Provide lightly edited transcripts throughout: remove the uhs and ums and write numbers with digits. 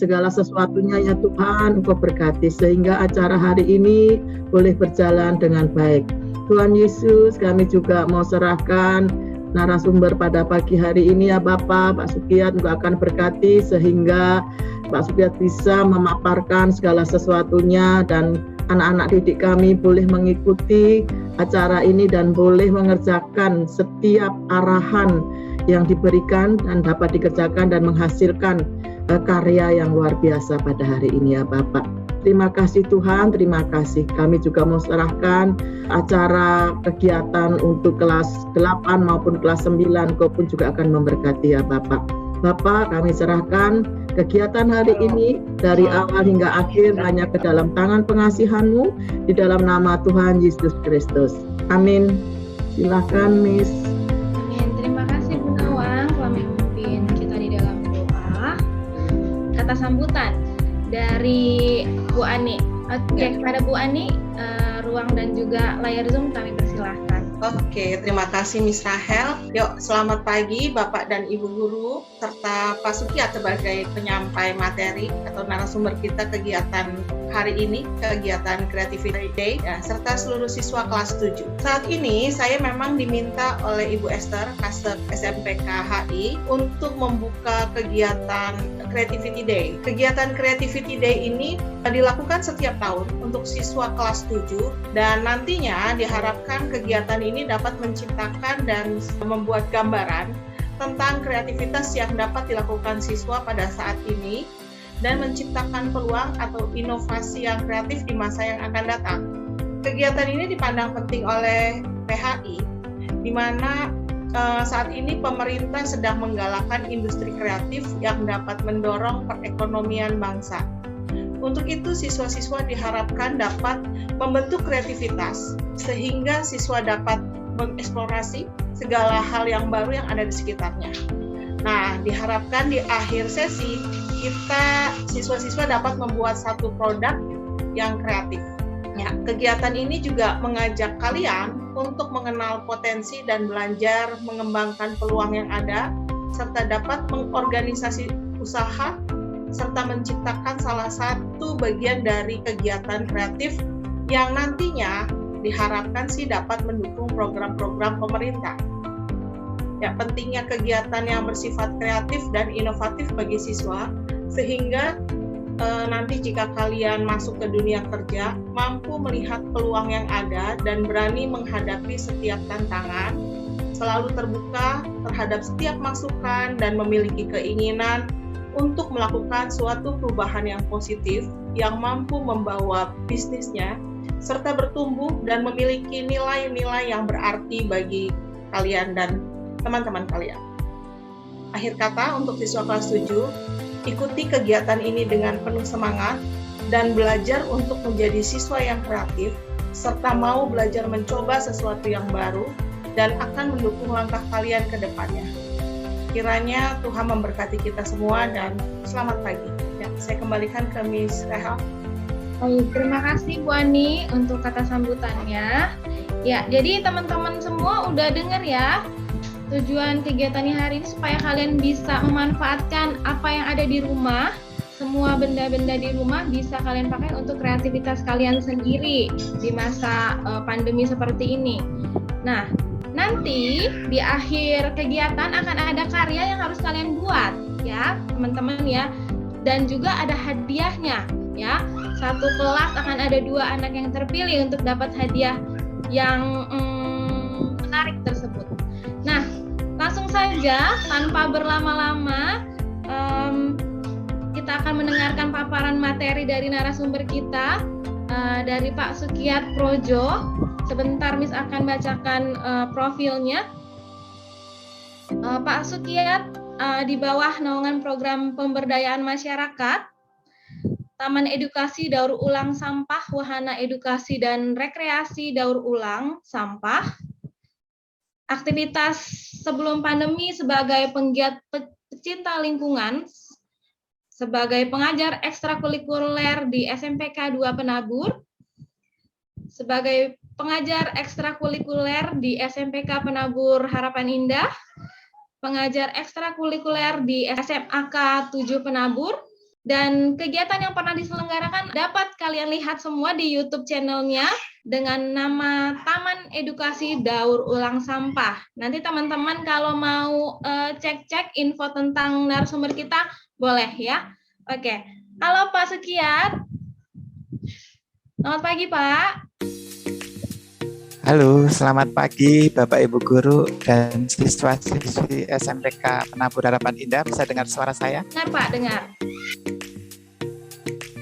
segala sesuatunya ya Tuhan, Engkau berkati sehingga acara hari ini boleh berjalan dengan baik. Tuhan Yesus, kami juga mau serahkan narasumber pada pagi hari ini ya Bapak, Pak Sukiyat Engkau akan berkati sehingga Pak Sukiyat bisa memaparkan segala sesuatunya dan anak-anak didik kami boleh mengikuti acara ini dan boleh mengerjakan setiap arahan yang diberikan dan dapat dikerjakan dan menghasilkan karya yang luar biasa pada hari ini ya Bapak. Terima kasih Tuhan, terima kasih. Kami juga mau serahkan acara kegiatan untuk kelas 8 maupun kelas 9, Kau pun juga akan memberkati ya Bapak. Bapak, kami serahkan kegiatan hari ini dari awal hingga akhir hanya ke dalam tangan pengasihan-Mu di dalam nama Tuhan Yesus Kristus. Amin. Silakan Miss. Amin. Terima kasih Bu Nawang telah memimpin kita di dalam doa. Kata sambutan dari Bu Ani. Oke, kepada Bu Ani, ruang dan juga layar Zoom kami persilahkan. Oke, terima kasih Miss Rahel. Yuk, selamat pagi Bapak dan Ibu Guru, serta Pak Sukiyat sebagai penyampai materi atau narasumber kita kegiatan hari ini, kegiatan Creativity Day, ya, serta seluruh siswa kelas 7. Saat ini saya memang diminta oleh Ibu Esther, Kasep SMPK HI, untuk membuka kegiatan Creativity Day. Kegiatan Creativity Day ini dilakukan setiap tahun untuk siswa kelas 7 dan nantinya diharapkan kegiatan ini dapat menciptakan dan membuat gambaran tentang kreativitas yang dapat dilakukan siswa pada saat ini dan menciptakan peluang atau inovasi yang kreatif di masa yang akan datang. Kegiatan ini dipandang penting oleh PHI, di mana saat ini pemerintah sedang menggalakkan industri kreatif yang dapat mendorong perekonomian bangsa. Untuk itu, siswa-siswa diharapkan dapat membentuk kreativitas sehingga siswa dapat mengeksplorasi segala hal yang baru yang ada di sekitarnya. Nah, diharapkan di akhir sesi kita siswa-siswa dapat membuat satu produk yang kreatif. Ya, kegiatan ini juga mengajak kalian untuk mengenal potensi dan belajar mengembangkan peluang yang ada serta dapat mengorganisasi usaha serta menciptakan salah satu bagian dari kegiatan kreatif yang nantinya diharapkan sih dapat mendukung program-program pemerintah. Ya, pentingnya kegiatan yang bersifat kreatif dan inovatif bagi siswa sehingga nanti jika kalian masuk ke dunia kerja mampu melihat peluang yang ada dan berani menghadapi setiap tantangan, selalu terbuka terhadap setiap masukan dan memiliki keinginan untuk melakukan suatu perubahan yang positif yang mampu membawa bisnisnya serta bertumbuh dan memiliki nilai-nilai yang berarti bagi kalian dan teman-teman kalian. Akhir kata untuk siswa kelas 7, ikuti kegiatan ini dengan penuh semangat dan belajar untuk menjadi siswa yang kreatif serta mau belajar mencoba sesuatu yang baru dan akan mendukung langkah kalian ke depannya. Kiranya Tuhan memberkati kita semua dan selamat pagi. Ya, saya kembalikan ke Miss Rahel. Baik, terima kasih Bu Ani untuk kata sambutannya. Ya, jadi teman-teman semua udah dengar ya tujuan kegiatannya hari ini supaya kalian bisa memanfaatkan apa yang ada di rumah. Semua benda-benda di rumah bisa kalian pakai untuk kreativitas kalian sendiri di masa pandemi seperti ini. Nah, nanti di akhir kegiatan akan ada karya yang harus kalian buat ya teman-teman ya, dan juga ada hadiahnya ya. Satu kelas akan ada 2 anak yang terpilih untuk dapat hadiah yang menarik tersebut. Nah, langsung saja tanpa berlama-lama kita akan mendengarkan paparan materi dari narasumber kita dari Pak Sukiyat Projo. Sebentar Miss akan bacakan profilnya. Pak Sukiyat di bawah naungan program pemberdayaan masyarakat, Taman Edukasi Daur Ulang Sampah, Wahana Edukasi dan Rekreasi Daur Ulang Sampah. Aktivitas sebelum pandemi sebagai penggiat pecinta lingkungan, sebagai pengajar ekstrakurikuler di SMPK 2 Penabur, sebagai pengajar ekstrakurikuler di SMPK Penabur Harapan Indah, pengajar ekstrakurikuler di SMAK 7 Penabur, Dan kegiatan yang pernah diselenggarakan dapat kalian lihat semua di YouTube channelnya dengan nama Taman Edukasi Daur Ulang Sampah. Nanti teman-teman kalau mau cek-cek info tentang narasumber kita, boleh ya. Oke, halo Pak Sukiat. Selamat pagi Pak. Halo, selamat pagi Bapak Ibu Guru dan siswa-siswi SMPK Penabur Harapan Indah. Bisa dengar suara saya? Dengar Pak, dengar.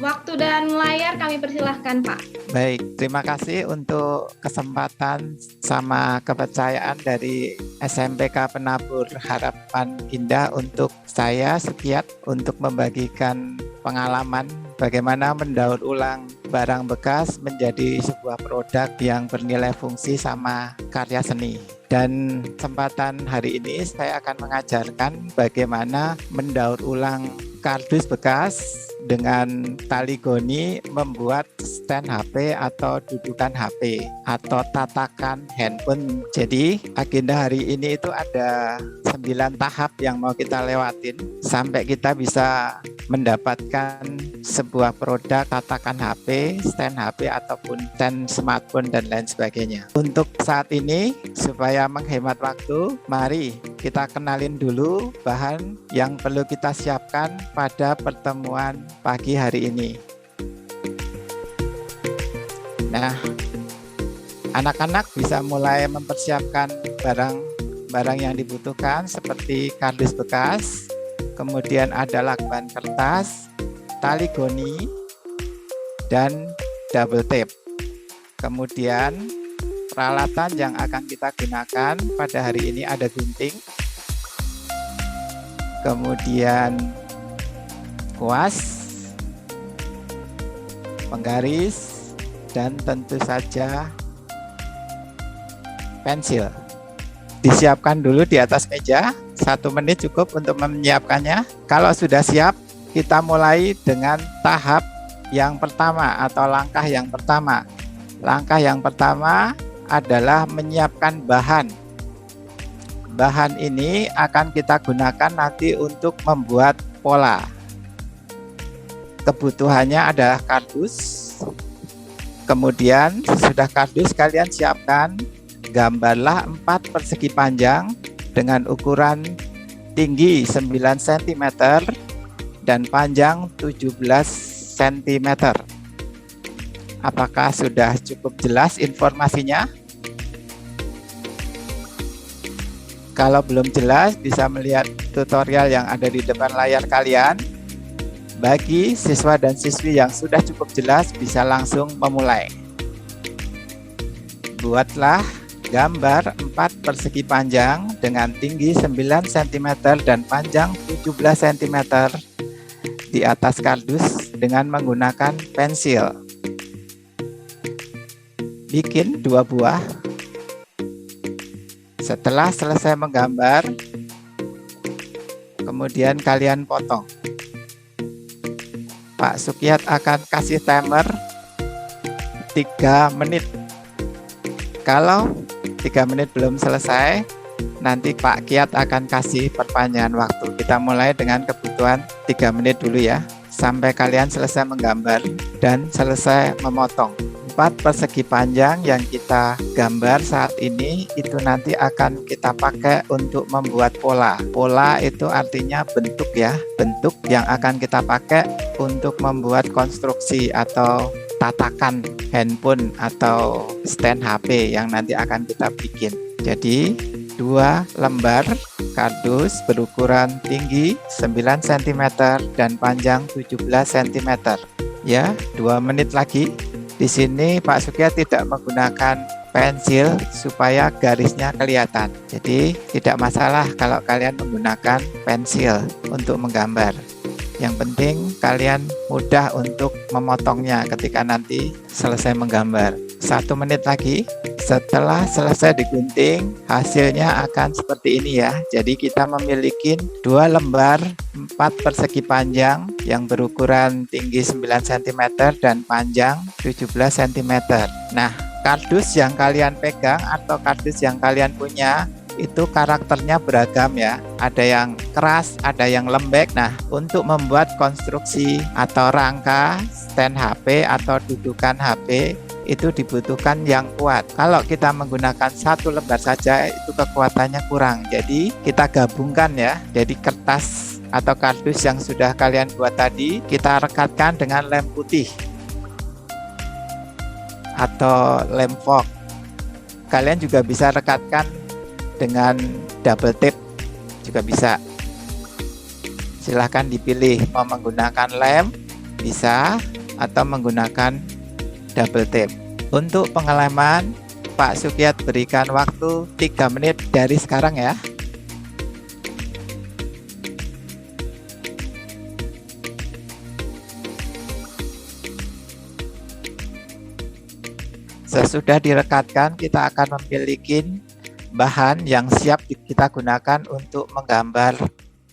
Waktu dan layar kami persilahkan Pak. Baik, terima kasih untuk kesempatan sama kepercayaan dari SMPK Penabur Harapan Indah untuk saya Sukiat untuk membagikan pengalaman bagaimana mendaur ulang barang bekas menjadi sebuah produk yang bernilai fungsi sama karya seni. Dan kesempatan hari ini saya akan mengajarkan bagaimana mendaur ulang kardus bekas dengan tali goni membuat stand HP atau dudukan HP atau tatakan handphone. Jadi agenda hari ini itu ada 9 tahap yang mau kita lewatin sampai kita bisa mendapatkan sebuah produk tatakan HP, stand HP ataupun stand smartphone dan lain sebagainya. Untuk saat ini supaya menghemat waktu, mari kita kenalin dulu bahan yang perlu kita siapkan pada pertemuan pagi hari ini. Nah, anak-anak bisa mulai mempersiapkan barang yang dibutuhkan seperti kardus bekas, kemudian ada lakban kertas, tali goni, dan double tape. Kemudian peralatan yang akan kita gunakan pada hari ini ada gunting, kemudian kuas, penggaris, dan tentu saja pensil. Disiapkan dulu di atas meja, 1 menit cukup untuk menyiapkannya. Kalau sudah siap, kita mulai dengan tahap yang pertama atau langkah yang pertama. Langkah yang pertama adalah menyiapkan bahan. Bahan ini akan kita gunakan nanti untuk membuat pola. Kebutuhannya adalah kardus. Kemudian sesudah kardus kalian siapkan, gambarlah 4 persegi panjang dengan ukuran tinggi 9 cm dan panjang 17 cm. Apakah sudah cukup jelas informasinya? Kalau belum jelas, bisa melihat tutorial yang ada di depan layar kalian. Bagi siswa dan siswi yang sudah cukup jelas, bisa langsung memulai. Buatlah gambar 4 persegi panjang dengan tinggi 9 cm dan panjang 17 cm di atas kardus dengan menggunakan pensil. Bikin 2 buah. Setelah selesai menggambar, kemudian kalian potong. Pak Sukiat akan kasih timer 3 menit. Kalau 3 menit belum selesai, nanti Pak Kiat akan kasih perpanjangan waktu. Kita mulai dengan kebutuhan 3 menit dulu ya, sampai kalian selesai menggambar dan selesai memotong. 4 persegi panjang yang kita gambar saat ini itu nanti akan kita pakai untuk membuat pola. Pola itu artinya bentuk ya, bentuk yang akan kita pakai untuk membuat konstruksi atau tatakan handphone atau stand HP yang nanti akan kita bikin. Jadi 2 lembar kardus berukuran tinggi 9 cm dan panjang 17 cm. Ya, 2 menit lagi. Di sini Pak Sukiat tidak menggunakan pensil supaya garisnya kelihatan. Jadi tidak masalah kalau kalian menggunakan pensil untuk menggambar. Yang penting kalian mudah untuk memotongnya ketika nanti selesai menggambar. 1 menit lagi. Setelah selesai digunting, hasilnya akan seperti ini ya. Jadi kita memiliki 2 lembar 4 persegi panjang yang berukuran tinggi 9 cm dan panjang 17 cm. Nah, kardus yang kalian pegang atau kardus yang kalian punya itu karakternya beragam ya. Ada yang keras, ada yang lembek. Nah, untuk membuat konstruksi atau rangka stand HP atau dudukan HP itu dibutuhkan yang kuat. Kalau kita menggunakan satu lembar saja itu kekuatannya kurang. Jadi kita gabungkan ya. Jadi kertas atau kardus yang sudah kalian buat tadi kita rekatkan dengan lem putih atau lem fog. Kalian juga bisa rekatkan dengan double tape juga bisa. Silahkan dipilih mau menggunakan lem bisa atau menggunakan double tape. Untuk pengeleman Pak Sukiat berikan waktu 3 menit dari sekarang ya. Sesudah direkatkan, kita akan memiliki bahan yang siap kita gunakan untuk menggambar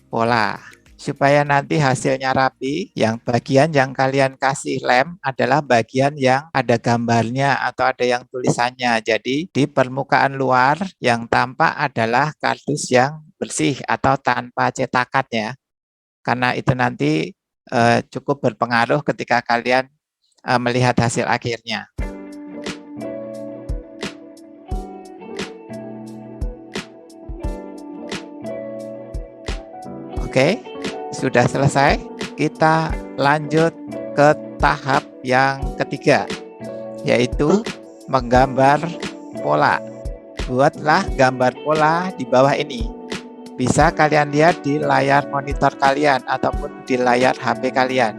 pola. Supaya nanti hasilnya rapi, yang bagian yang kalian kasih lem adalah bagian yang ada gambarnya atau ada yang tulisannya. Jadi di permukaan luar yang tampak adalah kardus yang bersih atau tanpa cetakan ya. Karena itu nanti cukup berpengaruh ketika kalian melihat hasil akhirnya. Oke, sudah selesai. Kita lanjut ke tahap yang ketiga, yaitu menggambar pola. Buatlah gambar pola di bawah ini. Bisa kalian lihat di layar monitor kalian ataupun di layar HP kalian.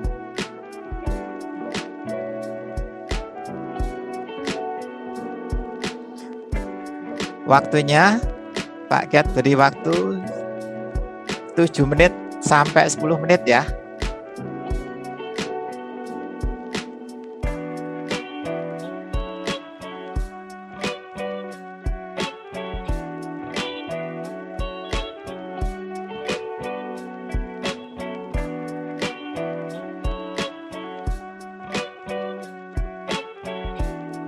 Waktunya Pak Kiat beri waktu 7 menit sampai 10 menit ya.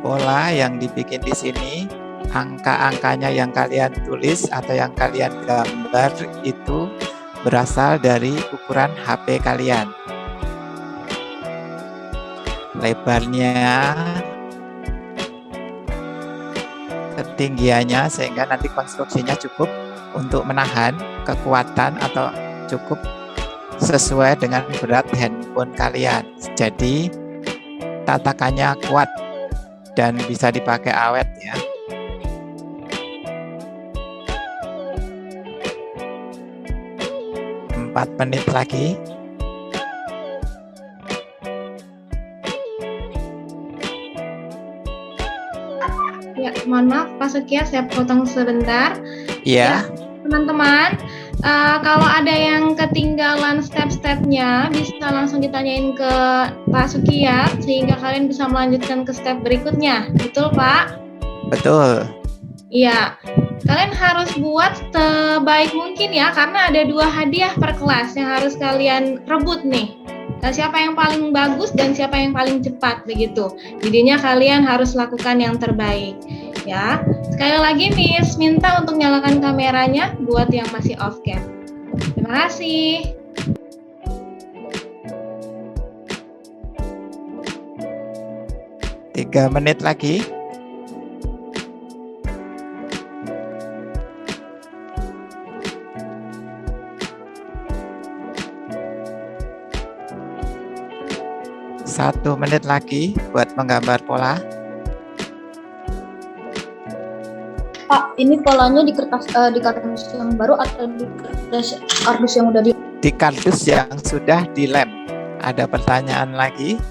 Pola yang dibikin di sini, angka-angkanya yang kalian tulis atau yang kalian gambar itu berasal dari ukuran HP kalian. Lebarnya, ketinggiannya sehingga nanti konstruksinya cukup untuk menahan kekuatan atau cukup sesuai dengan berat handphone kalian. Jadi tatakannya kuat dan bisa dipakai awet ya. 4 menit lagi. Ya, mohon maaf Pak Sukiat, saya potong sebentar. Iya. Ya, teman-teman, kalau ada yang ketinggalan step-stepnya, bisa langsung ditanyain ke Pak Sukiat sehingga kalian bisa melanjutkan ke step berikutnya. Betul, Pak? Betul. Iya. Kalian harus buat sebaik mungkin ya, karena ada 2 hadiah per kelas yang harus kalian rebut nih. Nah, siapa yang paling bagus dan siapa yang paling cepat begitu. Jadinya kalian harus lakukan yang terbaik ya. Sekali lagi Miss minta untuk nyalakan kameranya buat yang masih off cam. Terima kasih. Tiga menit lagi. Satu menit lagi buat menggambar pola. Pak, ini polanya di kardus yang baru atau di kardus yang udah di? Di kardus yang sudah dilem. Ada pertanyaan lagi?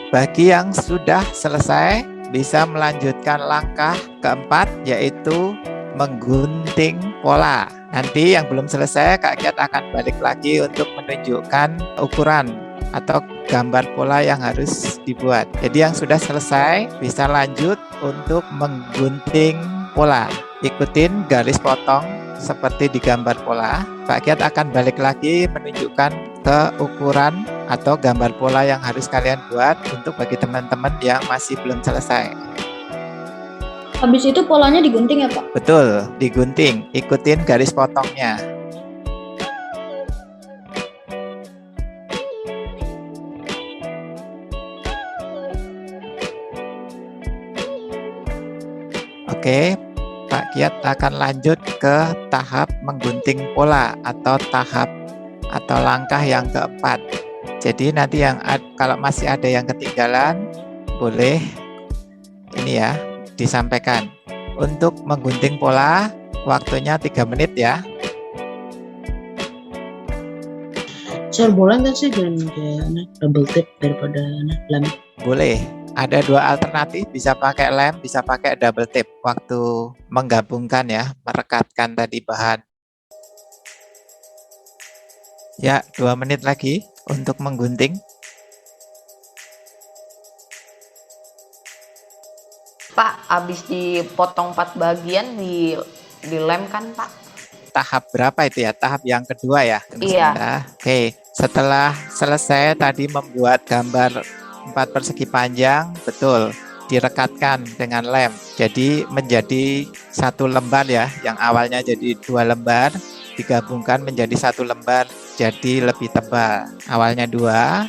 Bagi yang sudah selesai, bisa melanjutkan langkah keempat, yaitu menggunting pola. Nanti yang belum selesai, Kak Kiat akan balik lagi untuk menunjukkan ukuran atau gambar pola yang harus dibuat. Jadi yang sudah selesai bisa lanjut untuk menggunting pola. Ikutin garis potong seperti di gambar pola. Kak Kiat akan balik lagi menunjukkan ke ukuran atau gambar pola yang harus kalian buat untuk bagi teman-teman yang masih belum selesai. Habis itu polanya digunting ya Pak? Betul, digunting. Ikutin garis potongnya. Oke, Pak Kiat akan lanjut ke tahap menggunting pola atau tahap atau langkah yang keempat. Jadi nanti kalau masih ada yang ketinggalan, boleh ini ya disampaikan. Untuk menggunting pola, waktunya 3 menit ya. Sir, boleh nggak sih dengan kayak double tip daripada lem? Boleh. Ada 2 alternatif, bisa pakai lem, bisa pakai double tip waktu menggabungkan ya, merekatkan tadi bahan. Ya, 2 menit lagi untuk menggunting. Pak, habis dipotong 4 bagian dilem kan Pak? Tahap berapa itu ya? Tahap yang kedua ya? Iya. Oke, setelah selesai tadi membuat gambar 4 persegi panjang, betul, direkatkan dengan lem. Jadi menjadi 1 lembar ya, yang awalnya jadi 2 lembar, digabungkan menjadi 1 lembar, jadi lebih tebal. Awalnya 2,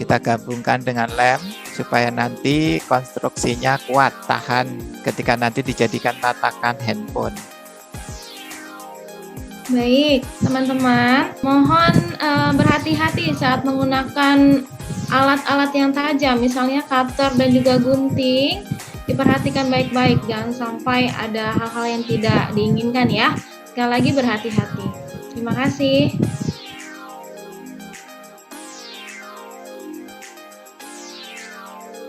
kita gabungkan dengan lem supaya nanti konstruksinya kuat, tahan ketika nanti dijadikan tatakan handphone. Baik, teman-teman, mohon berhati-hati saat menggunakan alat-alat yang tajam, misalnya cutter dan juga gunting. Diperhatikan baik-baik, jangan sampai ada hal-hal yang tidak diinginkan ya. Sekali lagi berhati-hati. Terima kasih.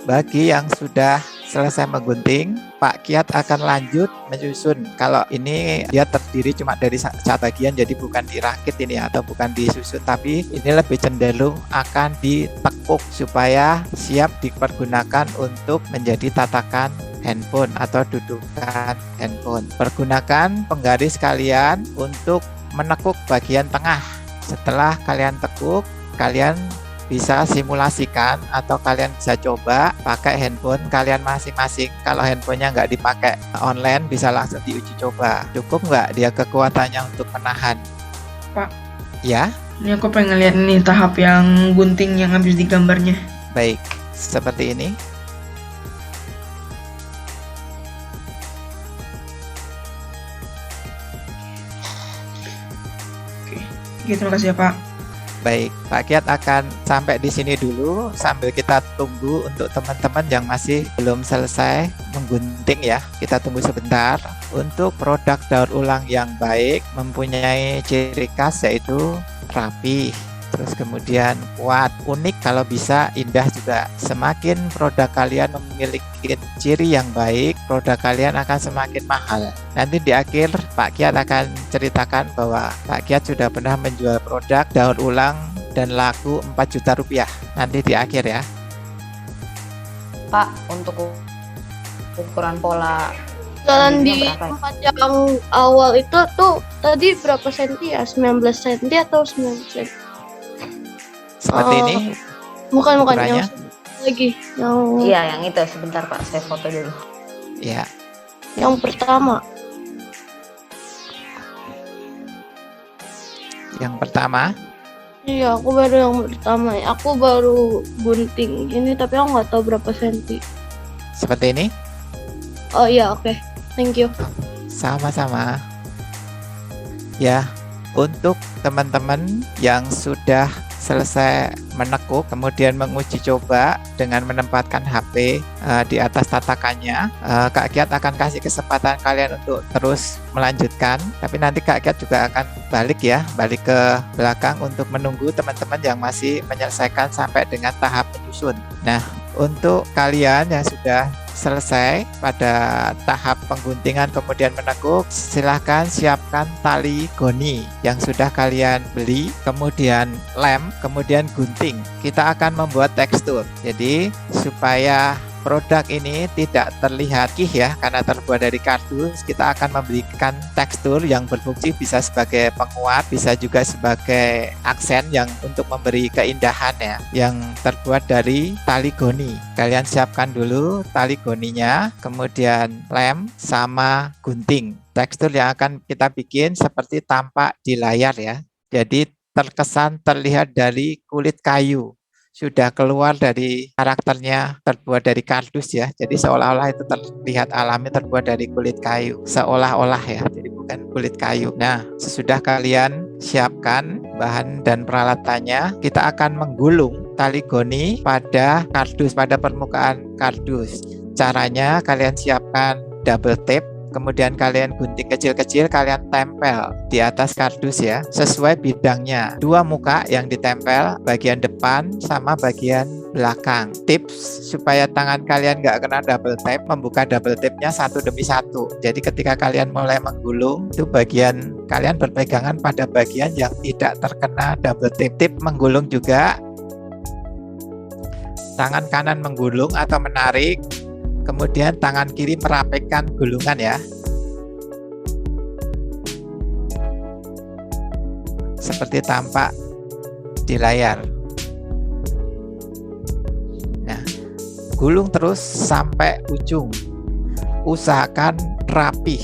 Bagi yang sudah selesai menggunting, Pak Kiat akan lanjut menyusun. Kalau ini dia terdiri cuma dari satu bagian, jadi bukan dirakit ini atau bukan disusun, tapi ini lebih cenderung akan ditekuk supaya siap dipergunakan untuk menjadi tatakan handphone atau dudukan handphone. Pergunakan penggaris kalian untuk menekuk bagian tengah. Setelah kalian tekuk, kalian bisa simulasikan atau kalian bisa coba pakai handphone kalian masing-masing. Kalau handphonenya nggak dipakai online, bisa langsung diuji coba. Cukup nggak dia kekuatannya untuk menahan? Pak. Ya? Ini aku pengen lihat nih tahap yang gunting yang habis digambarnya. Baik, seperti ini. Oke, terima kasih ya Pak. Baik, Pak Kiat akan sampai di sini dulu sambil kita tunggu untuk teman-teman yang masih belum selesai menggunting ya. Kita tunggu sebentar. Untuk produk daur ulang yang baik mempunyai ciri khas yaitu rapi, terus kemudian kuat, unik, kalau bisa indah juga. Semakin produk kalian memiliki ciri yang baik, produk kalian akan semakin mahal. Nanti di akhir Pak Kiat akan ceritakan bahwa Pak Kiat sudah pernah menjual produk daur ulang dan laku 4 juta rupiah. Nanti di akhir ya. Pak, untuk ukuran pola Jalan di berapa ya? tempat yang awal itu tuh tadi berapa senti ya? 19 senti atau 9 senti? Seperti ini. Bukan ukurannya. yang lagi. Yang Iya, yang itu. Sebentar Pak, saya foto dulu. Ya, yang pertama. yang pertama. Iya, aku baru yang pertama. Aku baru gunting ini tapi aku nggak tahu berapa senti. Seperti ini. Oh iya, oke. Thank you. Sama-sama. Ya, untuk teman-teman yang sudah selesai menekuk, kemudian menguji coba dengan menempatkan HP di atas tatakannya, Kak Kiat akan kasih kesempatan kalian untuk terus melanjutkan. Tapi nanti Kak Kiat juga akan balik ke belakang untuk menunggu teman-teman yang masih menyelesaikan sampai dengan tahap menyusun. Nah, untuk kalian yang sudah selesai pada tahap pengguntingan kemudian menekuk, silahkan siapkan tali goni yang sudah kalian beli, kemudian lem, kemudian gunting. Kita akan membuat tekstur, jadi supaya produk ini tidak terlihat ya karena terbuat dari kardus, kita akan memberikan tekstur yang berfungsi bisa sebagai penguat, bisa juga sebagai aksen yang untuk memberi keindahan ya, yang terbuat dari tali goni. Kalian siapkan dulu tali goninya, kemudian lem sama gunting. Tekstur yang akan kita bikin seperti tampak di layar ya. Jadi terkesan terlihat dari kulit kayu. Sudah keluar dari karakternya terbuat dari kardus ya. Jadi seolah-olah itu terlihat alami terbuat dari kulit kayu. Seolah-olah ya, jadi bukan kulit kayu. Nah, sesudah kalian siapkan bahan dan peralatannya, kita akan menggulung tali goni pada kardus, pada permukaan kardus. Caranya kalian siapkan double tape, kemudian kalian gunting kecil-kecil, kalian tempel di atas kardus ya, sesuai bidangnya. 2 muka yang ditempel, bagian depan sama bagian belakang. Tips supaya tangan kalian nggak kena double tape, membuka double tape-nya satu demi satu. Jadi ketika kalian mulai menggulung, itu bagian kalian berpegangan pada bagian yang tidak terkena double tape. Tip menggulung juga, tangan kanan menggulung atau menarik, kemudian tangan kiri merapekkan gulungan ya. Seperti tampak di layar. Nah, gulung terus sampai ujung. Usahakan rapih.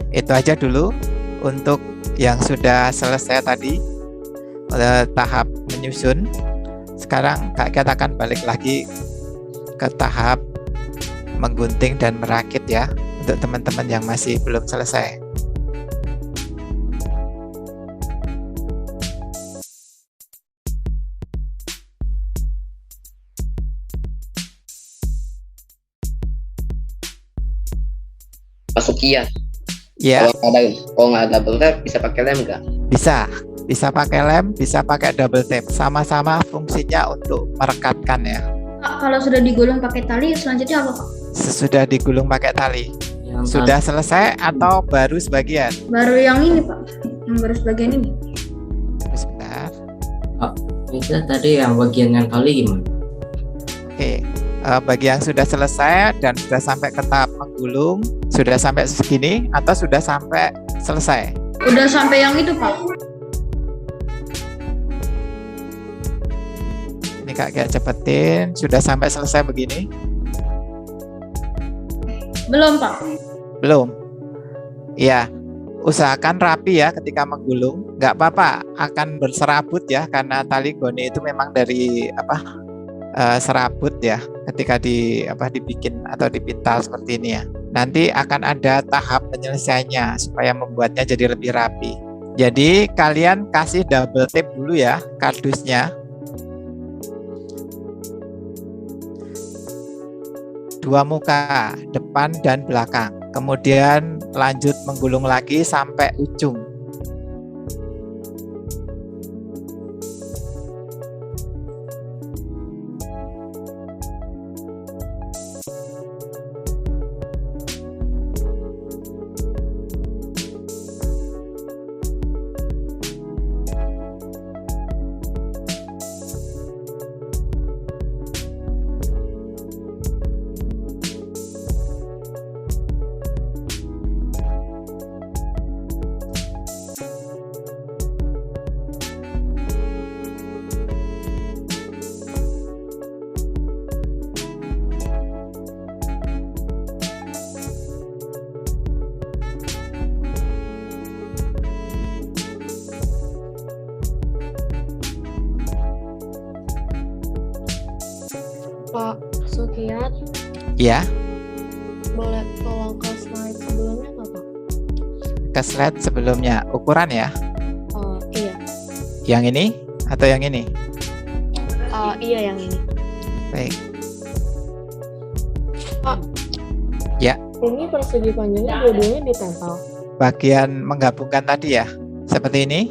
Itu aja dulu untuk yang sudah selesai tadi, tahap menyusun. Sekarang kita akan balik lagi ke tahap menggunting dan merakit ya, untuk teman-teman yang masih belum selesai. Masuki ya. Ya, Kalau nggak double tap bisa pakai lem nggak? bisa pakai lem, bisa pakai double tape. Sama-sama fungsinya untuk merekatkan ya. Pak, kalau sudah digulung pakai tali, selanjutnya apa, Pak? Sesudah digulung pakai tali. Yang Sudah selesai atau baru sebagian? Baru yang ini, Pak. Yang baru sebagian ini. Sebentar. Bisa tadi yang bagian yang tali gimana? Oke, bagi yang sudah selesai dan sudah sampai ke tahap menggulung, sudah sampai segini atau sudah sampai selesai? Udah sampai yang itu, Pak. Ini Kak cepetin, sudah sampai selesai begini? Belum, Pak. Belum? Iya, usahakan rapi ya ketika menggulung. Nggak apa-apa, akan berserabut ya, karena tali goni itu memang dari serabut ya, ketika dibikin atau dipintal seperti ini ya. Nanti akan ada tahap penyelesaiannya supaya membuatnya jadi lebih rapi. Jadi kalian kasih double tape dulu ya kardusnya. 2 muka, depan dan belakang. Kemudian lanjut menggulung lagi sampai ujung. Pak Sukiat, Ya, boleh tolong ke slide sebelumnya nggak, Pak? ke slide sebelumnya. Ukuran ya. Iya. Yang ini atau yang ini? Iya yang ini. Baik. Pak. Ya. Ini persegi panjangnya dua-duanya ditempel. Bagian menggabungkan tadi ya, seperti ini?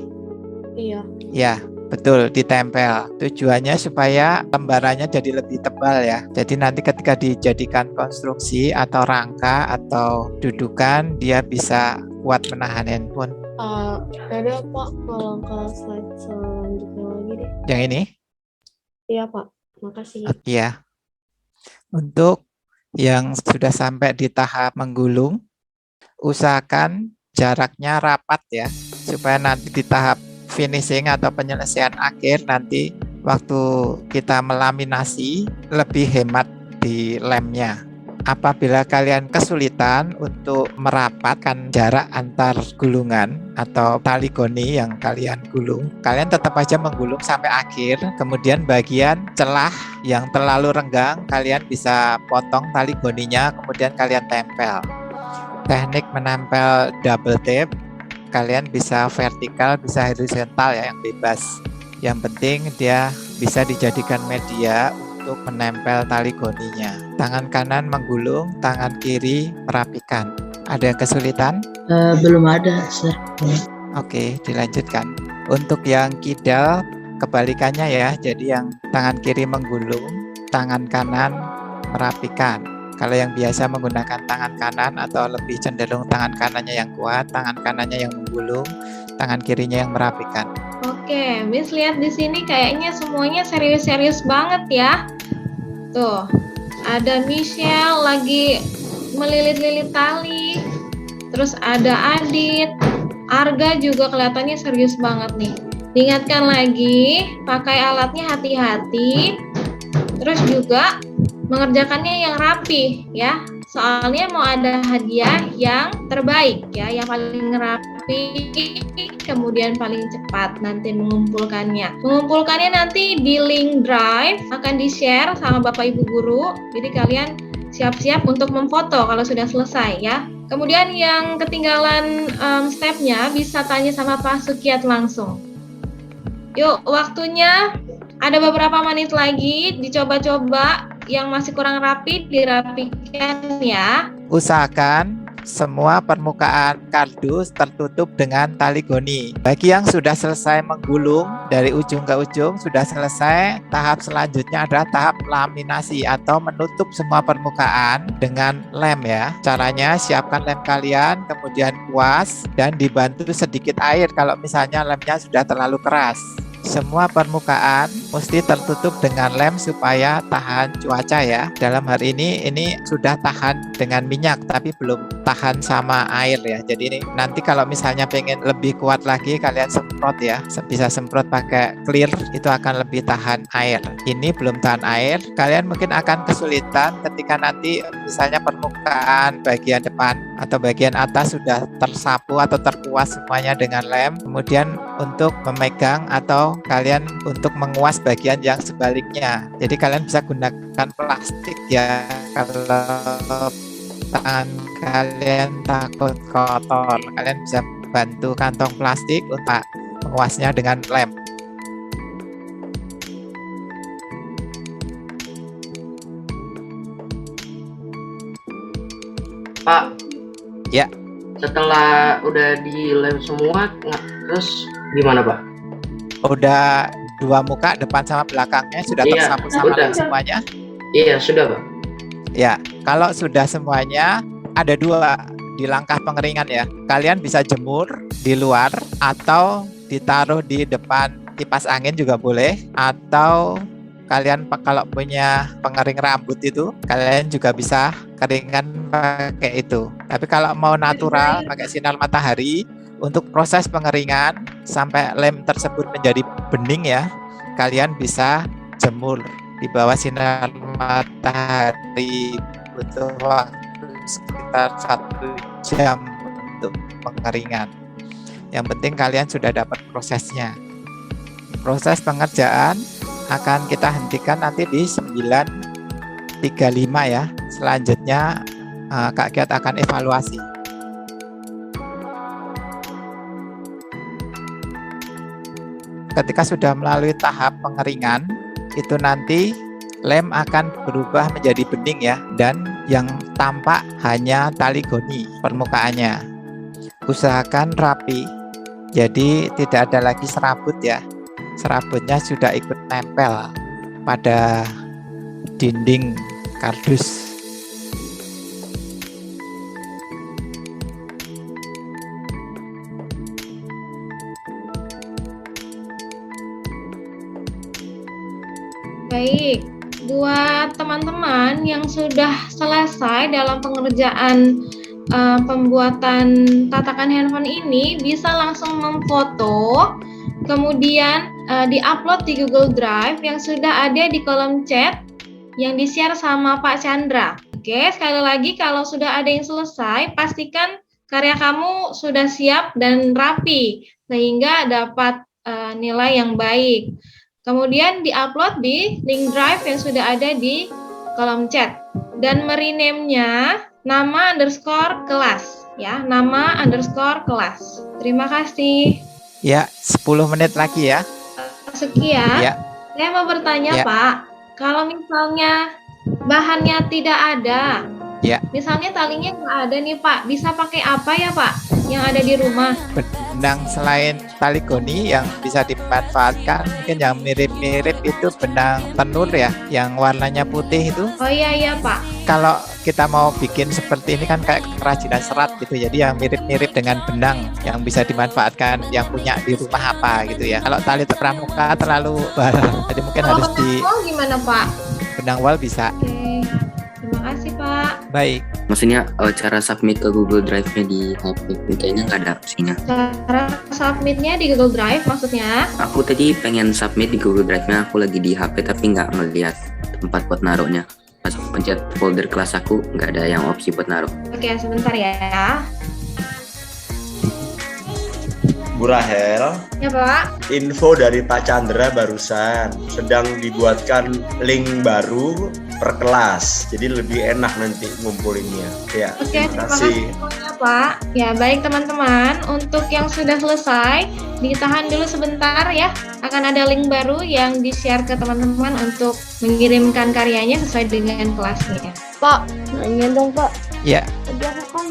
Iya. Ya, betul, ditempel. Tujuannya supaya lembarannya jadi lebih tebal ya. Jadi nanti ketika dijadikan konstruksi atau rangka atau dudukan, dia bisa kuat menahan handphone. Ada Pak, tolong ke slide selanjutnya lagi deh. Yang ini? Iya Pak. Terima kasih. Ya, untuk yang sudah sampai di tahap menggulung, usahakan jaraknya rapat ya, supaya nanti di tahap finishing atau penyelesaian akhir nanti waktu kita melaminasi lebih hemat di lemnya. Apabila kalian kesulitan untuk merapatkan jarak antar gulungan atau tali goni yang kalian gulung, kalian tetap aja menggulung sampai akhir. Kemudian bagian celah yang terlalu renggang, kalian bisa potong tali goninya, kemudian kalian tempel. Teknik menempel double tape, kalian bisa vertikal, bisa horizontal ya, yang bebas. Yang penting dia bisa dijadikan media untuk menempel tali goninya. Tangan kanan menggulung, tangan kiri merapikan. Ada yang kesulitan? Belum ada, Sir. Oke, dilanjutkan. Untuk yang kidal, kebalikannya ya. Jadi yang tangan kiri menggulung, tangan kanan merapikan. Kalau yang biasa menggunakan tangan kanan atau lebih cenderung tangan kanannya yang kuat, tangan kanannya yang menggulung, tangan kirinya yang merapikan. Oke, Miss lihat di sini kayaknya semuanya serius-serius banget ya. Tuh, ada Michelle lagi melilit-lilit tali. Terus ada Adit, Arga juga kelihatannya serius banget nih. Diingatkan lagi, pakai alatnya hati-hati. Terus juga mengerjakannya yang rapi ya. Soalnya mau ada hadiah yang terbaik ya, yang paling rapi, kemudian paling cepat nanti mengumpulkannya. Mengumpulkannya nanti di link drive akan di-share sama Bapak Ibu guru. Jadi kalian siap-siap untuk memfoto kalau sudah selesai ya. Kemudian yang ketinggalan stepnya bisa tanya sama Pak Sukiat langsung. Yuk, waktunya ada beberapa menit lagi, dicoba-coba. Yang masih kurang rapi dirapikan ya. Usahakan semua permukaan kardus tertutup dengan tali goni. Bagi yang sudah selesai menggulung dari ujung ke ujung, sudah selesai, tahap selanjutnya adalah tahap laminasi atau menutup semua permukaan dengan lem ya. Caranya siapkan lem kalian, kemudian kuas dan dibantu sedikit air kalau misalnya lemnya sudah terlalu keras. Semua permukaan mesti tertutup dengan lem supaya tahan cuaca ya. Dalam hari ini sudah tahan dengan minyak tapi belum tahan sama air ya. Jadi ini nanti kalau misalnya pengen lebih kuat lagi kalian semprot ya. Bisa semprot pakai clear, itu akan lebih tahan air. Ini belum tahan air, kalian mungkin akan kesulitan ketika nanti misalnya permukaan bagian depan atau bagian atas sudah tersapu atau terkuas semuanya dengan lem. Kemudian untuk memegang atau kalian untuk menguas bagian yang sebaliknya. Jadi kalian bisa gunakan plastik ya kalau tangan kalian takut kotor. Kalian bisa bantu kantong plastik untuk menguasnya dengan lem. Pak. Ya. Setelah udah dilem semua, terus gimana Pak? Udah dua muka depan sama belakangnya sudah tersapu sama lem semuanya? Iya, sudah Pak. Ya, kalau sudah semuanya ada dua di langkah pengeringan ya. Kalian bisa jemur di luar atau ditaruh di depan kipas angin juga boleh, atau kalian kalau punya pengering rambut itu kalian juga bisa keringkan pakai itu. Tapi kalau mau natural pakai sinar matahari, untuk proses pengeringan sampai lem tersebut menjadi bening ya, kalian bisa jemur di bawah sinar matahari butuh waktu sekitar 1 jam untuk pengeringan. Yang penting kalian sudah dapat prosesnya. Proses pengerjaan akan kita hentikan nanti di 9.35 ya. Selanjutnya Kak Kiat akan evaluasi. Ketika sudah melalui tahap pengeringan, itu nanti lem akan berubah menjadi bening ya, dan yang tampak hanya tali goni permukaannya. Usahakan rapi, jadi tidak ada lagi serabut ya. Serabutnya sudah ikut nempel pada dinding kardus. Baik, buat teman-teman yang sudah selesai dalam pengerjaan pembuatan tatakan handphone ini, bisa langsung memfoto, kemudian di-upload di Google Drive yang sudah ada di kolom chat yang di-share sama Pak Chandra. Oke, sekali lagi kalau sudah ada yang selesai, pastikan karya kamu sudah siap dan rapi sehingga dapat nilai yang baik. Kemudian di-upload di link drive yang sudah ada di kolom chat dan merename-nya nama_kelas ya, nama_kelas. Terima kasih. Ya, 10 menit lagi ya. Sekian. Ya. Saya mau bertanya, Ya. Pak, kalau misalnya bahannya tidak ada, Ya. misalnya talinya nggak ada nih, Pak, bisa pakai apa ya, Pak, yang ada di rumah? Benang selain tali goni yang bisa dimanfaatkan, mungkin yang mirip-mirip itu benang tenur ya, yang warnanya putih itu. Oh iya Pak. Kalau kita mau bikin seperti ini kan kayak kerajinan serat gitu, jadi yang mirip-mirip dengan benang yang bisa dimanfaatkan yang punya di rumah apa gitu ya. Kalau tali pramuka terlalu barat, jadi mungkin harus di Gimana, Pak? benang wol bisa. Oke, terima kasih, Pak. Baik. Maksudnya cara submit ke Google Drive-nya di HP kayaknya nggak ada opsinya. Cara submitnya di Google Drive maksudnya? Aku tadi pengen submit di Google Drive-nya, aku lagi di HP tapi nggak ngeliat tempat buat naruhnya. Pas pencet folder kelas aku nggak ada yang opsi buat naruh. Oke, sebentar ya. Bu Rahel, Ya, Pak. info dari Pak Chandra barusan sedang dibuatkan link baru per kelas, jadi lebih enak nanti ngumpulinnya. Ya, Oke, terima terima kasih. kasih semuanya, Pak. Ya, baik teman-teman, untuk yang sudah selesai, ditahan dulu sebentar ya. Akan ada link baru yang di-share ke teman-teman untuk mengirimkan karyanya sesuai dengan kelasnya. Pak, nanya dong Pak. Ya. Tadi aku kan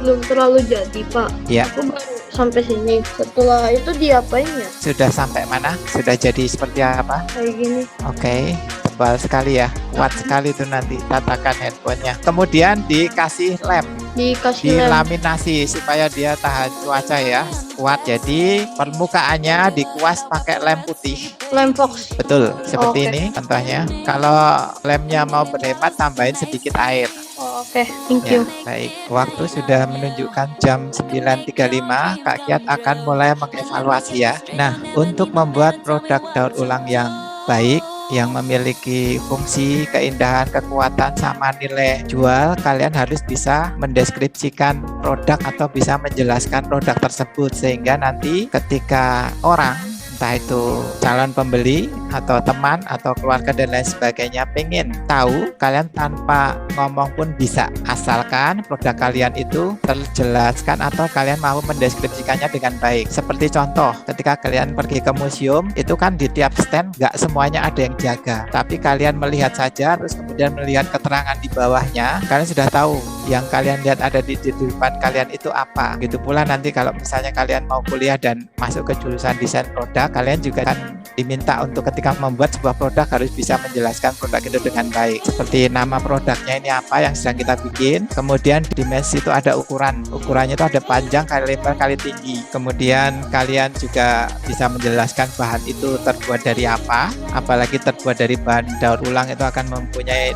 belum terlalu jadi Pak. Ya. Aku baru sampai sini. Setelah itu diapain ya? Sudah sampai mana? Sudah jadi seperti apa? Kayak gini. Oke, tebal sekali ya, kuat sekali itu nanti tatakan handphonenya. Kemudian dikasih lem, Dikasih lem. dilaminasi supaya dia tahan cuaca ya, kuat. Jadi permukaannya dikuas pakai lem putih. Lem Fox. Betul, seperti Oke. ini contohnya. Kalau lemnya mau berhemat, tambahin sedikit air. Oh, oke, thank Ya, you. baik. Waktu sudah menunjukkan jam 9.35, Kak Kiat akan mulai mengevaluasi ya. Nah, untuk membuat produk daur ulang yang baik, yang memiliki fungsi, keindahan, kekuatan, sama nilai jual, kalian harus bisa mendeskripsikan produk atau bisa menjelaskan produk tersebut sehingga nanti ketika orang, entah itu calon pembeli atau teman atau keluarga dan lain sebagainya pengen tahu, kalian tanpa ngomong pun bisa, asalkan produk kalian itu terjelaskan atau kalian mau mendeskripsikannya dengan baik. Seperti contoh, ketika kalian pergi ke museum, itu kan di tiap stand nggak semuanya ada yang jaga, tapi kalian melihat saja terus kemudian melihat keterangan di bawahnya, kalian sudah tahu yang kalian lihat ada di depan kalian itu apa. Gitu pula nanti kalau misalnya kalian mau kuliah dan masuk ke jurusan desain produk, kalian juga kan diminta untuk ketika membuat sebuah produk harus bisa menjelaskan produk itu dengan baik. Seperti nama produknya ini apa yang sedang kita bikin, kemudian di dimensi itu ada ukurannya itu ada panjang kali lebar kali tinggi. Kemudian kalian juga bisa menjelaskan bahan itu terbuat dari apa, apalagi terbuat dari bahan daur ulang itu akan mempunyai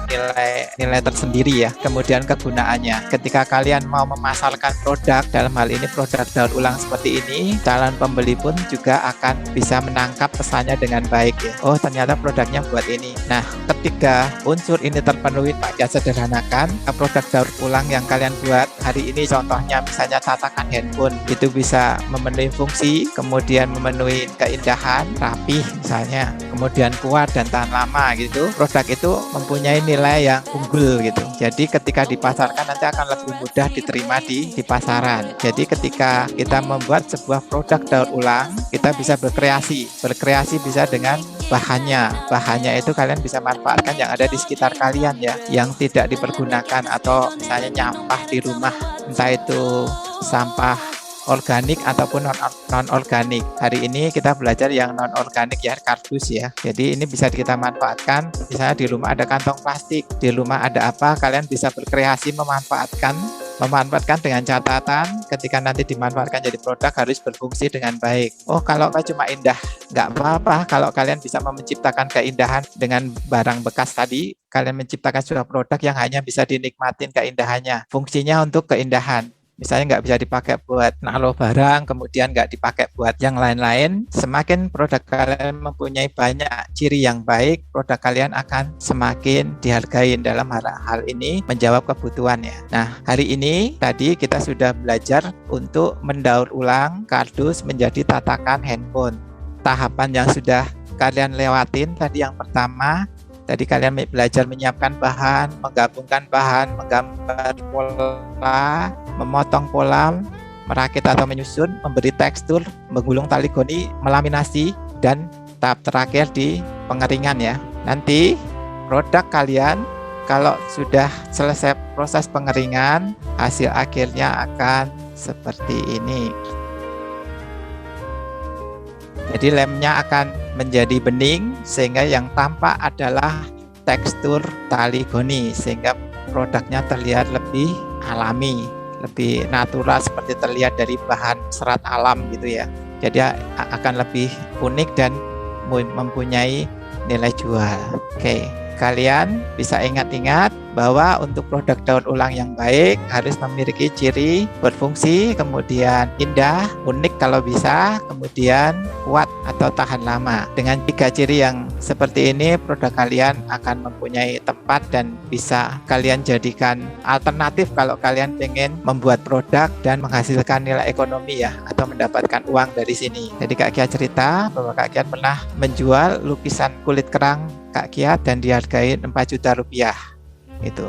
nilai tersendiri ya. Kemudian kegunaannya, ketika kalian mau memasarkan produk, dalam hal ini produk daur ulang seperti ini, calon pembeli pun juga akan bisa menangkap pesannya dengan baik ya. Oh, ternyata produknya buat ini. Nah, ketika unsur ini terpenuhi, Pak Kiat sederhanakan, produk daur ulang yang kalian buat hari ini, contohnya misalnya tatakan handphone, itu bisa memenuhi fungsi, kemudian memenuhi keindahan, rapih misalnya, kemudian kuat dan tahan lama gitu. Produk itu mempunyai nilai yang unggul gitu. Jadi ketika dipasarkan nanti akan lebih mudah diterima di pasaran. Jadi ketika kita membuat sebuah produk daur ulang, kita bisa berkreasi bisa dengan bahannya itu kalian bisa manfaatkan yang ada di sekitar kalian ya, yang tidak dipergunakan, atau misalnya nyampah di rumah, entah itu sampah organik ataupun non organik. Hari ini kita belajar yang non organik ya, kardus ya. Jadi ini bisa kita manfaatkan. Misalnya di rumah ada kantong plastik, di rumah ada apa, kalian bisa berkreasi memanfaatkan Memanfaatkan dengan catatan ketika nanti dimanfaatkan jadi produk harus berfungsi dengan baik. Oh, kalau cuma indah, nggak apa-apa. Kalau kalian bisa menciptakan keindahan dengan barang bekas tadi, kalian menciptakan sebuah produk yang hanya bisa dinikmatin keindahannya. Fungsinya untuk keindahan. Misalnya nggak bisa dipakai buat naruh barang, kemudian nggak dipakai buat yang lain-lain. Semakin produk kalian mempunyai banyak ciri yang baik, produk kalian akan semakin dihargai dalam hal ini menjawab kebutuhannya. Nah, hari ini tadi kita sudah belajar untuk mendaur ulang kardus menjadi tatakan handphone. Tahapan yang sudah kalian lewatin tadi yang pertama, tadi kalian belajar menyiapkan bahan, menggabungkan bahan, menggambar pola, memotong pola, merakit atau menyusun, memberi tekstur, menggulung tali goni, melaminasi, dan tahap terakhir di pengeringan ya. Nanti produk kalian kalau sudah selesai proses pengeringan, hasil akhirnya akan seperti ini. Jadi lemnya akan menjadi bening sehingga yang tampak adalah tekstur tali goni sehingga produknya terlihat lebih alami, lebih natural seperti terlihat dari bahan serat alam gitu ya. Jadi akan lebih unik dan mempunyai nilai jual. Oke, kalian bisa ingat-ingat bahwa untuk produk daur ulang yang baik harus memiliki ciri berfungsi, kemudian indah, unik kalau bisa, kemudian kuat atau tahan lama. Dengan 3 ciri yang seperti ini, produk kalian akan mempunyai tempat dan bisa kalian jadikan alternatif kalau kalian pengen membuat produk dan menghasilkan nilai ekonomi ya, atau mendapatkan uang dari sini. Jadi Kak Kia cerita bahwa Kak Kia pernah menjual lukisan kulit kerang Kak Kia dan dihargai 4 juta rupiah. Itu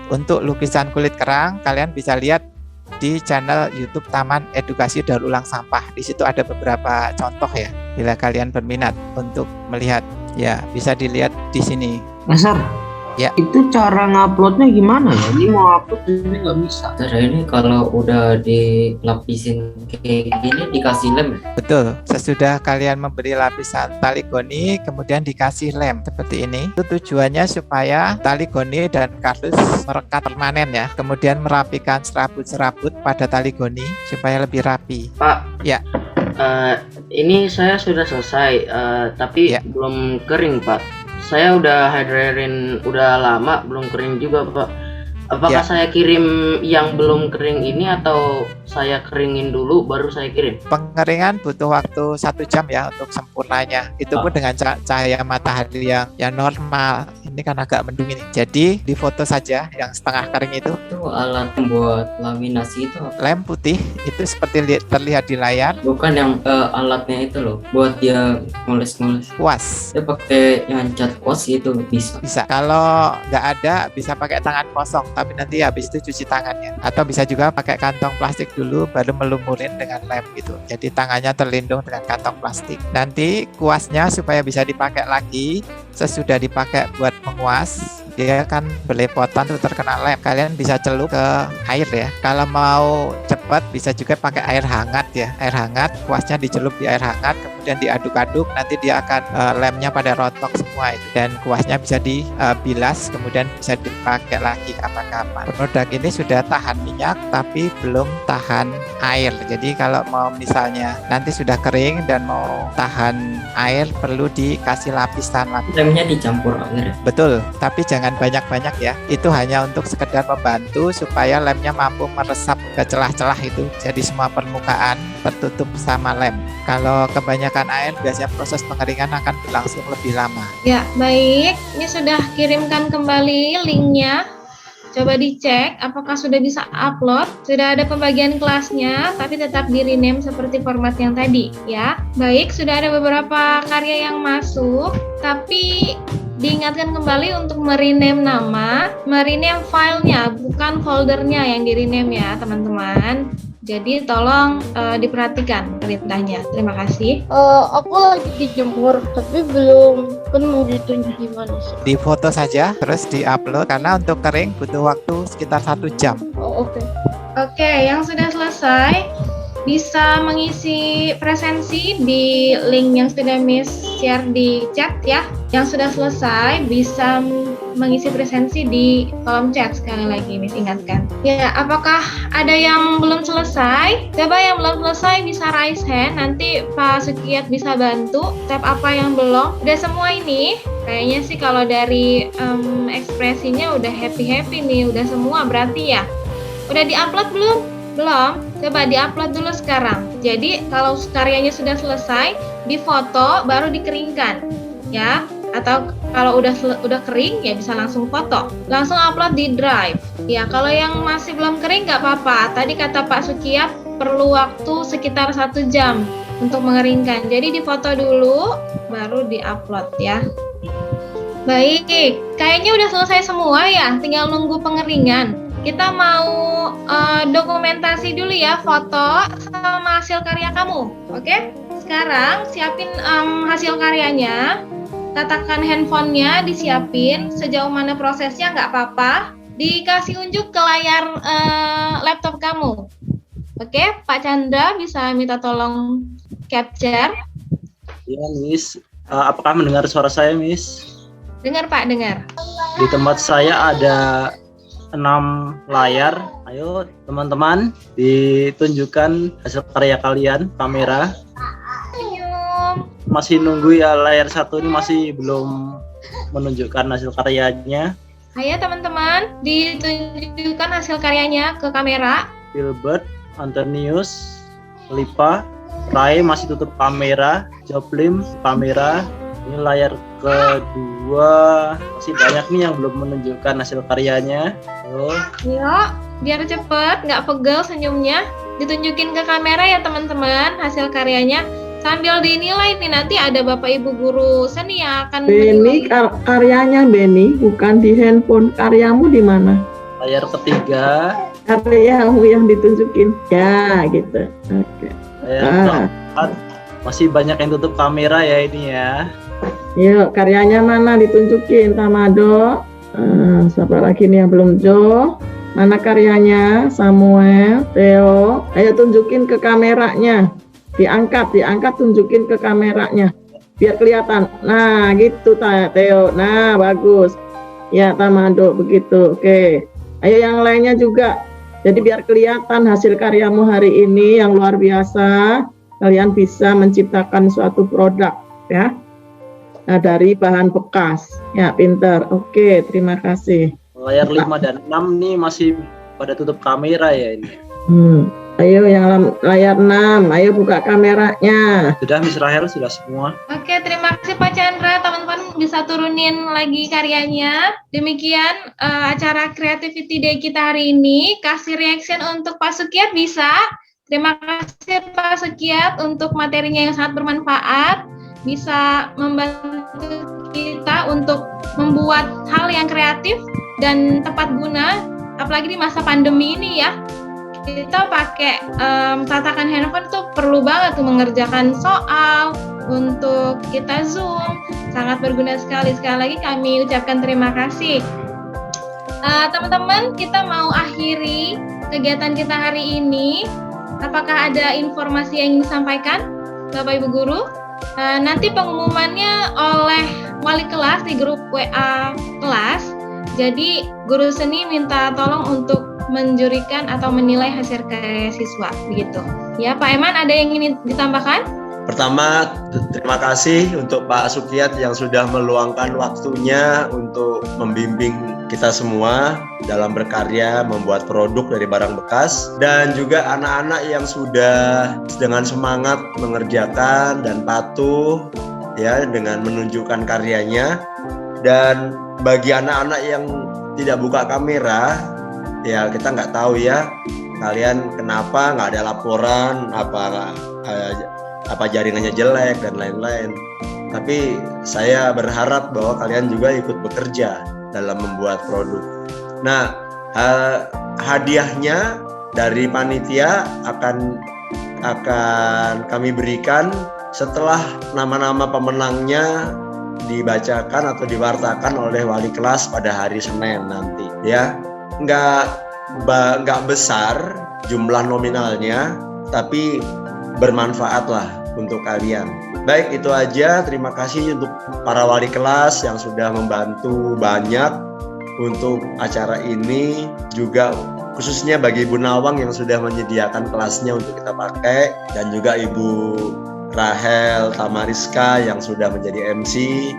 untuk lukisan kulit kerang kalian bisa lihat di channel YouTube Taman Edukasi Daur Ulang Sampah. Di situ ada beberapa contoh ya. Bila kalian berminat untuk melihat, ya bisa dilihat di sini. Mas Sar, ya. Itu cara nguploadnya gimana ya? Ini mau upload ini nggak bisa. Terus ini kalau udah dilapisin kayak gini dikasih lem. Betul. Sesudah kalian memberi lapisan tali goni, kemudian dikasih lem seperti ini. Itu tujuannya supaya tali goni dan kardus merekat permanen ya. Kemudian merapikan serabut-serabut pada tali goni supaya lebih rapi. Pak. Ya. Ini saya sudah selesai, tapi ya. Belum kering Pak. Saya udah hydrerin udah lama belum kering juga Pak. Apakah saya kirim yang belum kering ini atau saya keringin dulu baru saya kirim? Pengeringan butuh waktu 1 jam ya untuk sempurnanya. Itu pun dengan cahaya matahari yang normal. Ini kan agak mendung ini. Jadi difoto saja yang setengah kering itu. Itu alat buat laminasi itu apa? Lem putih itu seperti terlihat di layar. Bukan yang alatnya itu loh, buat dia ngoles-ngoles. Kuas. Dia pakai yang cat kuas itu bisa. Bisa. Kalau nggak ada bisa pakai tangan kosong. Tapi nanti habis itu cuci tangannya. Atau bisa juga pakai kantong plastik dulu baru melumurin dengan lem gitu. Jadi tangannya terlindung dengan kantong plastik. Nanti kuasnya supaya bisa dipakai lagi sesudah dipakai buat menguas, dia kan belepotan tuh terkena lem. Kalian bisa celup ke air ya. Kalau mau cepat bisa juga pakai air hangat ya. Air hangat, kuasnya dicelup di air hangat, kemudian diaduk-aduk, nanti dia akan lemnya pada rontok semua itu. Dan kuasnya bisa dibilas, kemudian bisa dipakai lagi kapan-kapan. Produk ini sudah tahan minyak tapi belum tahan air. Jadi kalau mau misalnya nanti sudah kering dan mau tahan air perlu dikasih lapisan. Lemnya dicampur air. Betul, tapi jangan banyak-banyak ya. Itu hanya untuk sekedar membantu supaya lemnya mampu meresap ke celah-celah itu. Jadi semua permukaan tertutup sama lem. Kalau kebanyakan air biasanya proses pengeringan akan berlangsung lebih lama. Ya, baik. Ini sudah kirimkan kembali linknya. Coba dicek apakah sudah bisa upload. Sudah ada pembagian kelasnya, tapi tetap di rename seperti format yang tadi ya. Baik, sudah ada beberapa karya yang masuk, tapi diingatkan kembali untuk merename nama, merename filenya, bukan foldernya yang di-rename ya teman-teman. Jadi tolong diperhatikan perintahnya. Terima kasih. Aku lagi dijemur, tapi belum penuh gitu gimana sih? Di foto saja, terus di-upload karena untuk kering butuh waktu sekitar 1 jam. Oh, oke. Oke, yang sudah selesai bisa mengisi presensi di link yang sudah Miss share di chat ya. Yang sudah selesai bisa mengisi presensi di kolom chat. Sekali lagi Miss ingatkan. Ya, apakah ada yang belum selesai? Coba yang belum selesai bisa raise hand. Nanti Pak Sukiyat bisa bantu. Tab apa yang belum? Udah semua ini? Kayaknya sih kalau dari ekspresinya udah happy nih. Udah semua berarti ya. Udah diupload belum? Belum? Coba diupload dulu sekarang. Jadi kalau karyanya sudah selesai, difoto baru dikeringkan. Ya. Atau kalau udah kering ya bisa langsung foto, langsung upload di Drive. Ya kalau yang masih belum kering nggak apa-apa. Tadi kata Pak Sukiyat perlu waktu sekitar 1 jam untuk mengeringkan. Jadi difoto dulu, baru diupload ya. Baik, kayaknya udah selesai semua ya. Tinggal nunggu pengeringan. Kita mau dokumentasi dulu ya, foto sama hasil karya kamu. Oke? Sekarang siapin hasil karyanya. Katakan handphonenya disiapin, sejauh mana prosesnya nggak apa-apa, dikasih unjuk ke layar laptop kamu. Oke, Pak Chandra bisa minta tolong capture. Ya, Miss. Apakah mendengar suara saya, Miss? Dengar, Pak, dengar. Di tempat saya ada 6 layar. Ayo, teman-teman, ditunjukkan hasil karya kalian, kamera. Masih nunggu ya, layar 1 ini masih belum menunjukkan hasil karyanya. Ayo teman-teman, ditunjukkan hasil karyanya ke kamera. Gilbert, Antonius, Lipa, Rai masih tutup kamera, Joplin kamera. Ini layar kedua, masih banyak nih yang belum menunjukkan hasil karyanya. Yuk, biar cepet, nggak pegel senyumnya. Ditunjukin ke kamera ya teman-teman hasil karyanya. Sambil dinilai nih, nanti ada Bapak Ibu guru seni yang akan Beni, karyanya Beni, bukan di handphone. Karyamu di mana? Layar ketiga. Karyamu yang ditunjukin. Ya, gitu. Oke. Layar keempat. Masih banyak yang tutup kamera ya ini ya. Yuk, karyanya mana ditunjukin, Tamado? Siapa lagi nih yang belum Jo? Mana karyanya? Samuel, Theo. Ayo tunjukin ke kameranya. Diangkat, tunjukin ke kameranya biar kelihatan. Nah, gitu Theo. Nah, bagus. Ya, Tamado begitu. Oke. Ayo yang lainnya juga. Jadi biar kelihatan hasil karyamu hari ini yang luar biasa. Kalian bisa menciptakan suatu produk ya. Nah, dari bahan bekas. Ya, pintar. Oke, terima kasih. Layar 5 dan 6 nih masih pada tutup kamera ya ini. Ayo yang layar 6, ayo buka kameranya. Sudah, Miss Rahel, sudah semua. Oke, terima kasih Pak Chandra. Teman-teman bisa turunin lagi karyanya. Demikian acara Creativity Day kita hari ini. Kasih reaction untuk Pak Sukiyat bisa. Terima kasih Pak Sukiyat untuk materinya yang sangat bermanfaat. Bisa membantu kita untuk membuat hal yang kreatif dan tepat guna. Apalagi di masa pandemi ini ya. Kita pakai tatakan handphone tuh perlu banget tuh mengerjakan soal, untuk kita Zoom, sangat berguna sekali. Sekali lagi kami ucapkan terima kasih. Teman-teman, kita mau akhiri kegiatan kita hari ini. Apakah ada informasi yang ingin disampaikan, Bapak Ibu Guru? Nanti pengumumannya oleh wali kelas di grup WA kelas. Jadi guru seni minta tolong untuk menjurikan atau menilai hasil karya siswa, begitu. Ya, Pak Eman, ada yang ingin ditambahkan? Pertama, terima kasih untuk Pak Sukiyat yang sudah meluangkan waktunya untuk membimbing kita semua dalam berkarya membuat produk dari barang bekas, dan juga anak-anak yang sudah dengan semangat mengerjakan dan patuh ya dengan menunjukkan karyanya. Dan bagi anak-anak yang tidak buka kamera, ya kita nggak tahu ya kalian kenapa nggak ada laporan, apa jaringannya jelek dan lain-lain. Tapi saya berharap bahwa kalian juga ikut bekerja dalam membuat produk. Nah, hadiahnya dari panitia akan kami berikan setelah nama-nama pemenangnya dibacakan atau diwartakan oleh wali kelas pada hari Senin nanti ya. Nggak besar jumlah nominalnya, tapi bermanfaat lah untuk kalian. Baik, itu aja. Terima kasih untuk para wali kelas yang sudah membantu banyak untuk acara ini, juga khususnya bagi Ibu Nawang yang sudah menyediakan kelasnya untuk kita pakai, dan juga Ibu Rahel Tamariska yang sudah menjadi MC,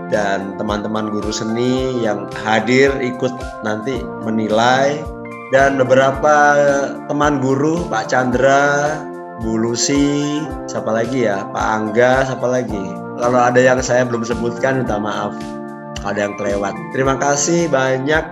dan teman-teman guru seni yang hadir ikut nanti menilai, dan beberapa teman guru, Pak Chandra, Bu Lucy, siapa lagi ya, Pak Angga, siapa lagi. Kalau ada yang saya belum sebutkan minta maaf, ada yang kelewat. Terima kasih banyak,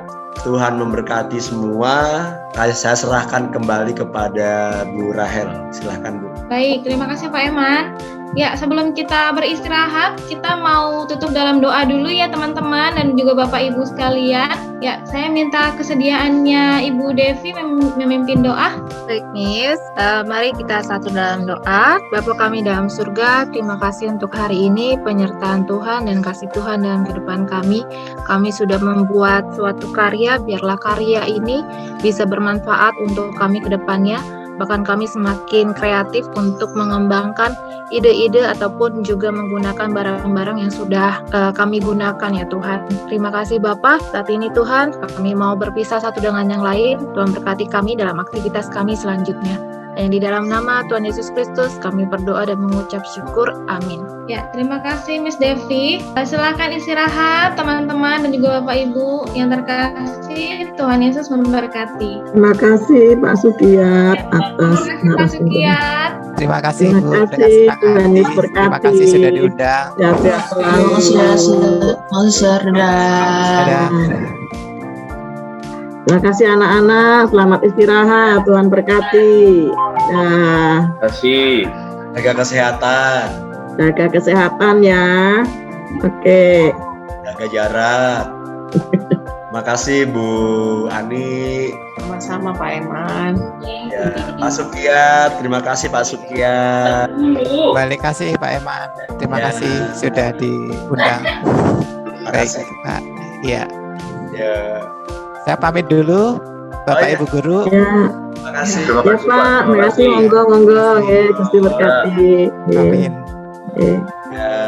Tuhan memberkati semua. Saya serahkan kembali kepada Bu Rahel, silahkan Bu. Baik, terima kasih Pak Eman. Ya, sebelum kita beristirahat, kita mau tutup dalam doa dulu ya teman-teman dan juga Bapak Ibu sekalian. Ya, saya minta kesediaannya Ibu Devi memimpin doa. Baik, Miss. Mari kita satu dalam doa. Bapa kami dalam surga, terima kasih untuk hari ini, penyertaan Tuhan dan kasih Tuhan dalam kehidupan kami. Kami sudah membuat suatu karya, biarlah karya ini bisa bermanfaat untuk kami ke depannya. Bahkan kami semakin kreatif untuk mengembangkan ide-ide ataupun juga menggunakan barang-barang yang sudah kami gunakan ya Tuhan. Terima kasih Bapak. Saat ini Tuhan, kami mau berpisah satu dengan yang lain. Tuhan berkati kami dalam aktivitas kami selanjutnya. Dan di dalam nama Tuhan Yesus Kristus kami berdoa dan mengucap syukur. Amin. Ya, terima kasih Miss Devi. Silakan istirahat teman-teman dan juga Bapak Ibu yang terkasih. Tuhan Yesus memberkati. Terima kasih Pak Sukiyat atas narasumber. Terima kasih Bu. Tuhan Yesus berkati. Terima kasih sudah diundang. Sehat selalu. Dadah. Terima kasih anak-anak, selamat istirahat, Tuhan berkati. Terima kasih. Jaga kesehatan. Jaga kesehatan ya. Oke. Jaga jarak. Terima kasih Bu Ani. Sama-sama Pak Eman. Ya, Pak Sukiyat, terima kasih Pak Sukiyat. Balik kasih Pak Eman. Terima kasih sudah diundang. Baik Pak. Iya. Ya. Saya pamit dulu, Bapak Ibu Guru. Ya. Terima kasih. Ya Pak, terima kasih. Monggo, ya, Gusti berkati. Amin. Ya. Ya.